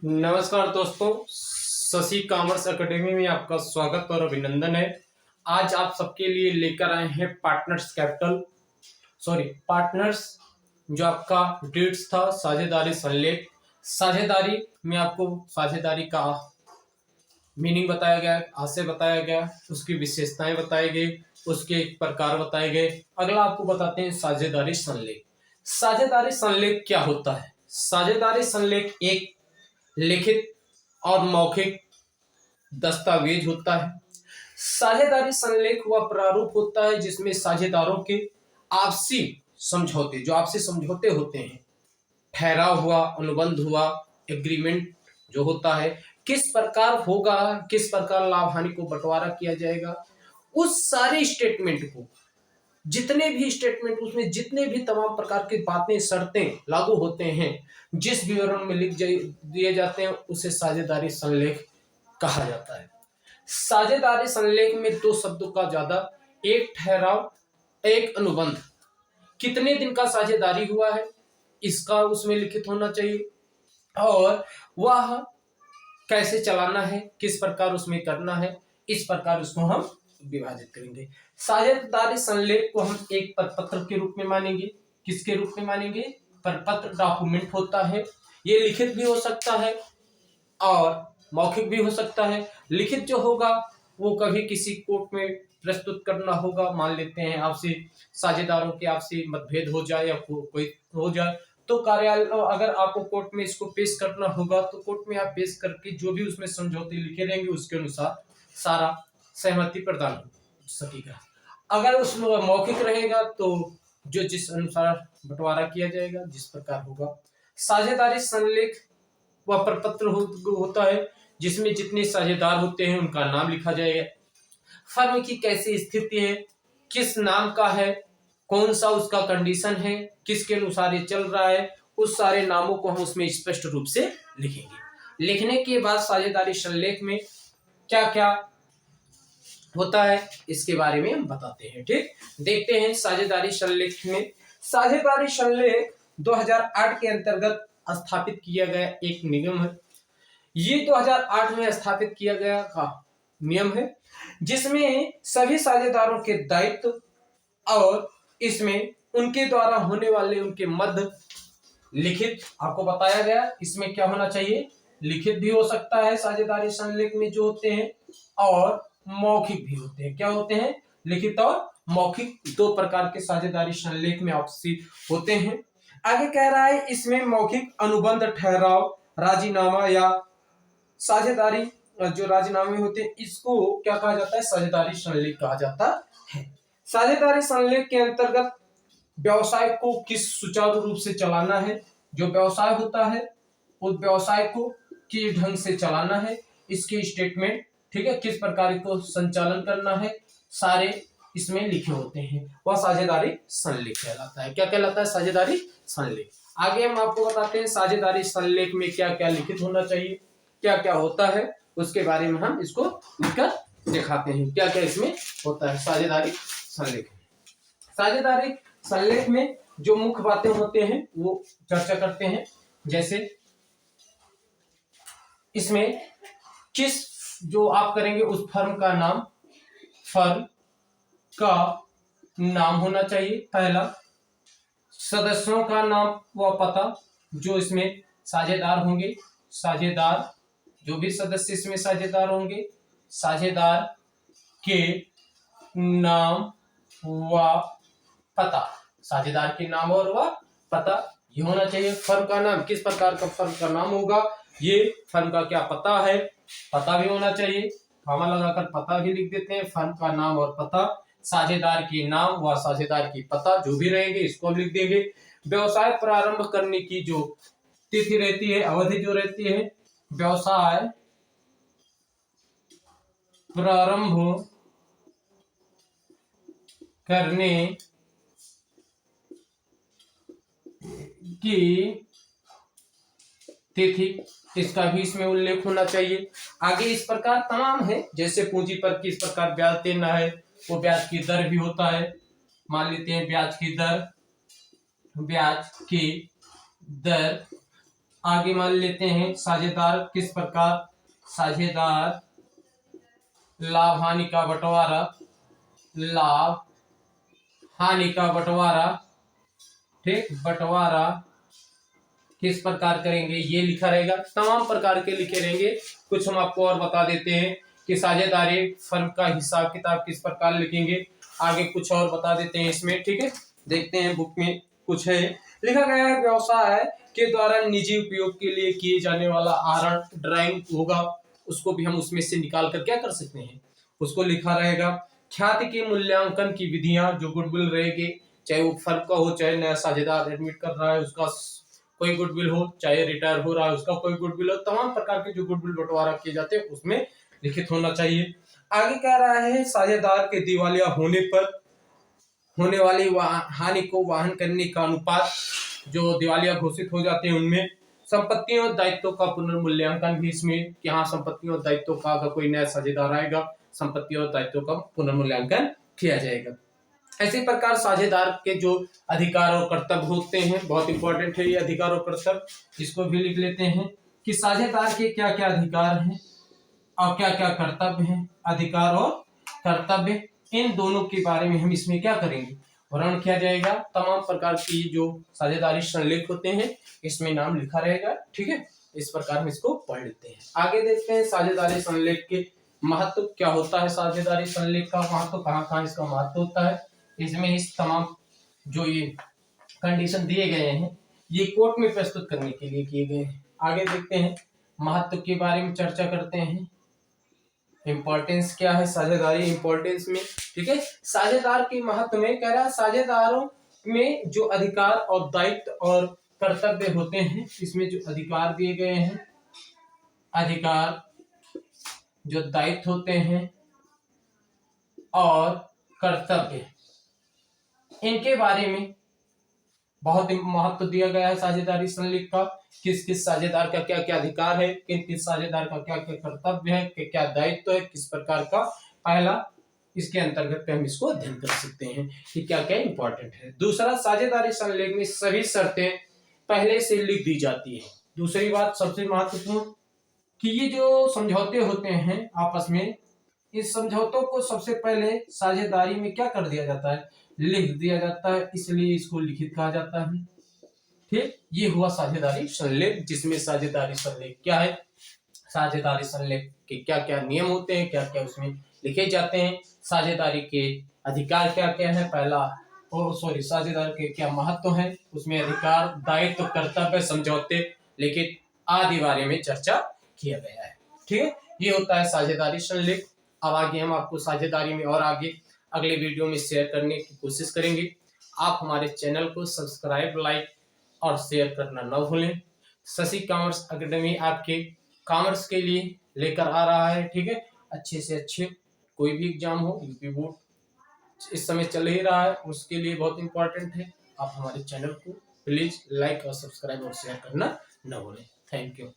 नमस्कार दोस्तों, Shashi commerce academy में आपका स्वागत और अभिनंदन है। आज आप सबके लिए लेकर आए हैं पार्टनर्स जो आपका डेट्स था साझेदारी संलेख। साझेदारी में आपको साझेदारी का मीनिंग बताया गया, आशय बताया गया, उसकी विशेषताएं बताई गई, उसके प्रकार बताए गए। अगला आपको बताते हैं साझेदारी संलेख। साझेदारी संलेख क्या होता है? साझेदारी संलेख एक लिखित और मौखिक दस्तावेज होता है। साझेदारी संलेख वह प्रारूप होता है जिसमें साझेदारों के आपसी समझौते, जो आपसी समझौते होते हैं, ठहराव हुआ, अनुबंध हुआ, एग्रीमेंट जो होता है, किस प्रकार होगा, किस प्रकार लाभ हानि को बंटवारा किया जाएगा, उस सारे स्टेटमेंट को, जितने भी स्टेटमेंट, उसमें जितने भी तमाम प्रकार की बातें, शर्तें लागू होते हैं, जिस विवरण में लिख दिए जाते हैं, उसे साझेदारी संलेख कहा जाता है। साझेदारी संलेख में दो शब्दों का ज्यादा, एक ठहराव, एक अनुबंध। कितने दिन का साझेदारी हुआ है इसका उसमें लिखित होना चाहिए, और वह कैसे चलाना है, किस प्रकार उसमें करना है, इस प्रकार उसको हम विभाजित करेंगे। साझेदारी संलेख को हम एक प्रपत्र के रूप में मानेंगे। किसके रूप में मानेंगे? प्रपत्र डॉक्यूमेंट होता है। ये लिखित भी हो सकता है और मौखिक भी हो सकता है। लिखित जो होगा वो कभी किसी कोर्ट में प्रस्तुत करना होगा। मान लेते हैं आपसी साझेदारों के आपसी मतभेद हो जाए या कोई हो जाए, तो कार्यालय, अगर आपको कोर्ट में इसको पेश करना होगा तो कोर्ट में आप पेश करके जो भी उसमें समझौते लिखे रहेंगे उसके अनुसार सारा सहमति प्रदान हो सकेगा। अगर उसमें मौखिक रहेगा तो जो जिस अनुसार बंटवारा किया जाएगा, जिस प्रकार होगा। साझेदारी संलेख वह प्रपत्र होता है जिसमें जितने साझेदार होते हैं उनका नाम लिखा जाएगा, फर्म की कैसी स्थिति है, किस नाम का है, कौन सा उसका कंडीशन है, किसके अनुसार ये चल रहा है, उस सारे नामों को हम उसमें स्पष्ट रूप से लिखेंगे। लिखने के बाद साझेदारी संलेख में क्या क्या होता है इसके बारे में हम बताते हैं। ठीक, देखते हैं साझेदारी संलेख में। साझेदारी संलेख 2008 के अंतर्गत स्थापित किया गया एक नियम है। ये 2008 में स्थापित किया गया का नियम है जिसमें सभी साझेदारों के दायित्व और इसमें उनके द्वारा होने वाले उनके मध्य लिखित आपको बताया गया। इसमें क्या होना चाहिए? लिखित भी हो सकता है साझेदारी संलेख में जो होते हैं, और मौखिक भी होते हैं। क्या होते हैं? लिखित और मौखिक, दो प्रकार के साझेदारी संलेख में आपसी होते हैं। आगे कह रहा है इसमें मौखिक अनुबंध, ठहराव, राजीनामा या साझेदारी जो राजीनामे होते हैं, इसको क्या कहा जाता है? साझेदारी संलेख कहा जाता है। साझेदारी संलेख के अंतर्गत व्यवसाय को किस सुचारू रूप से चलाना है, जो व्यवसाय होता है उस व्यवसाय को किस ढंग से चलाना है, इसके स्टेटमेंट, ठीक है, किस प्रकार को संचालन करना है, सारे इसमें लिखे होते हैं। वह साझेदारी संलेख कहलाता है। क्या कहलाता है? साझेदारी संलेख। आगे हम आपको बताते हैं साझेदारी संलेख में क्या क्या लिखित होना चाहिए, क्या क्या होता है, उसके बारे में हम इसको लिखकर दिखाते हैं क्या क्या इसमें होता है साझेदारी संलेख। साझेदारी संलेख में जो मुख्य बातें होते हैं वो चर्चा करते हैं। जैसे इसमें किस जो आप करेंगे उस फर्म का नाम, फर्म का नाम होना चाहिए पहला, सदस्यों का नाम व पता, जो इसमें साझेदार होंगे, साझेदार जो भी सदस्य इसमें साझेदार होंगे, साझेदार के नाम व पता, साझेदार के नाम और वह पता ये होना चाहिए। फर्म का नाम, किस प्रकार का फर्म का नाम होगा, ये फर्म का क्या पता है, पता भी होना चाहिए, कॉमा लगाकर पता भी लिख देते हैं। फर्म का नाम और पता, साझेदार के नाम व साझेदार की पता जो भी रहेंगे इसको हम लिख देंगे। व्यवसाय प्रारंभ करने की जो तिथि रहती है, अवधि जो रहती है, व्यवसाय प्रारंभ करने की तिथि, इसका भी इसमें उल्लेख होना चाहिए। आगे इस प्रकार तमाम है, जैसे पूंजी पर किस प्रकार ब्याज देना है, वो ब्याज की दर भी होता है। मान लेते हैं ब्याज की दर आगे मान लेते हैं साझेदार किस प्रकार, साझेदार लाभ हानि का बंटवारा, लाभ हानि का बंटवारा, ठीक, बंटवारा किस प्रकार करेंगे ये लिखा रहेगा, तमाम प्रकार के लिखे रहेंगे। कुछ हम आपको और बता देते हैं कि साझेदारी फर्म का हिसाब किताब किस प्रकार लिखेंगे, आगे कुछ और बता देते हैं इसमें, ठीक है। देखते हैं बुक में कुछ है लिखा गया है, व्यवसाय के द्वारा निजी उपयोग के लिए किए जाने वाला आहरण ड्राइंग होगा, उसको भी हम उसमें से निकाल कर क्या कर सकते हैं, उसको लिखा रहेगा। ख्याति के मूल्यांकन की विधियां, जो गुडविल रहेगी, चाहे वो फर्म का हो, चाहे नया साझेदार एडमिट कर रहा है उसका कोई गुडविल हो, चाहे रिटायर हो रहा है उसका कोई गुडविल हो, तमाम प्रकार के जो गुडविल बंटवारा किए जाते हैं उसमें लिखित होना चाहिए। आगे कह रहा है साझेदार के दिवालिया होने पर होने वाली हानि को वहन करने का अनुपात, जो दिवालिया घोषित हो जाते हैं उनमें संपत्तियों और दायित्वों का पुनर्मूल्यांकन भी इसमें, कि हाँ संपत्तियों और दायित्वों का अगर कोई नया साझेदार आएगा संपत्तियों और दायित्वों का पुनर्मूल्यांकन किया जाएगा। इसी प्रकार साझेदार के जो अधिकार और कर्तव्य होते हैं, बहुत इंपॉर्टेंट है ये अधिकार और कर्तव्य, इसको भी लिख लेते हैं कि साझेदार के क्या क्या अधिकार हैं और क्या क्या कर्तव्य हैं। अधिकार और कर्तव्य इन दोनों के बारे में हम इसमें क्या करेंगे, वर्णन किया जाएगा। तमाम प्रकार की जो साझेदारी संलेख होते हैं इसमें नाम लिखा रहेगा, ठीक है। इस प्रकार हम इसको पढ़ लेते हैं। आगे देखते हैं साझेदारी संलेख के महत्व क्या होता है, साझेदारी संलेख का महत्व कहाँ कहाँ इसका महत्व होता है। इसमें इस तमाम जो ये कंडीशन दिए गए हैं ये कोर्ट में प्रस्तुत करने के लिए किए गए हैं। आगे देखते हैं महत्व के बारे में चर्चा करते हैं। इंपॉर्टेंस क्या है साझेदारी इंपॉर्टेंस में, ठीक है। साझेदार के महत्व में कह रहा है साझेदारों में जो अधिकार और दायित्व और कर्तव्य होते हैं, इसमें जो अधिकार दिए गए हैं, अधिकार जो दायित्व होते हैं और कर्तव्य, इनके बारे में बहुत महत्व दिया गया है साझेदारी संलेख का। किस किस साझेदार का क्या क्या अधिकार है, किन किस साझेदार का क्या क्या कर्तव्य है, क्या दायित्व है, किस प्रकार का, पहला इसके अंतर्गत हम इसको अध्ययन कर सकते हैं कि क्या क्या इंपॉर्टेंट है। दूसरा, साझेदारी संलेख में सभी शर्तें पहले से लिख दी जाती है। दूसरी बात सबसे महत्वपूर्ण कि ये जो समझौते होते हैं आपस में, इस समझौतों को सबसे पहले साझेदारी में क्या कर दिया जाता है, लिख दिया जाता है, इसलिए इसको लिखित कहा जाता है, ठीक। ये हुआ साझेदारी संलेख, जिसमें साझेदारी संलेख क्या है, साझेदारी संलेख के क्या क्या नियम होते हैं, क्या क्या उसमें लिखे जाते हैं, साझेदारी के अधिकार क्या क्या है, पहला और सॉरी साझेदार के क्या महत्व है, उसमें अधिकार दायित्व कर्तव्य समझौते लिखित आदि बारे में चर्चा किया गया है, ठीक है। ये होता है साझेदारी संलेख। अब आगे हम आपको साझेदारी में और आगे अगले वीडियो में शेयर करने की कोशिश करेंगे। आप हमारे चैनल को सब्सक्राइब, लाइक और शेयर करना न भूलें। शशि कॉमर्स एकेडमी आपके कॉमर्स के लिए लेकर आ रहा है, ठीक है। अच्छे से अच्छे कोई भी एग्जाम हो, यूपी बोर्ड इस समय चल ही रहा है, उसके लिए बहुत इंपॉर्टेंट है। आप हमारे चैनल को प्लीज लाइक और सब्सक्राइब और शेयर करना न भूलें। Thank you.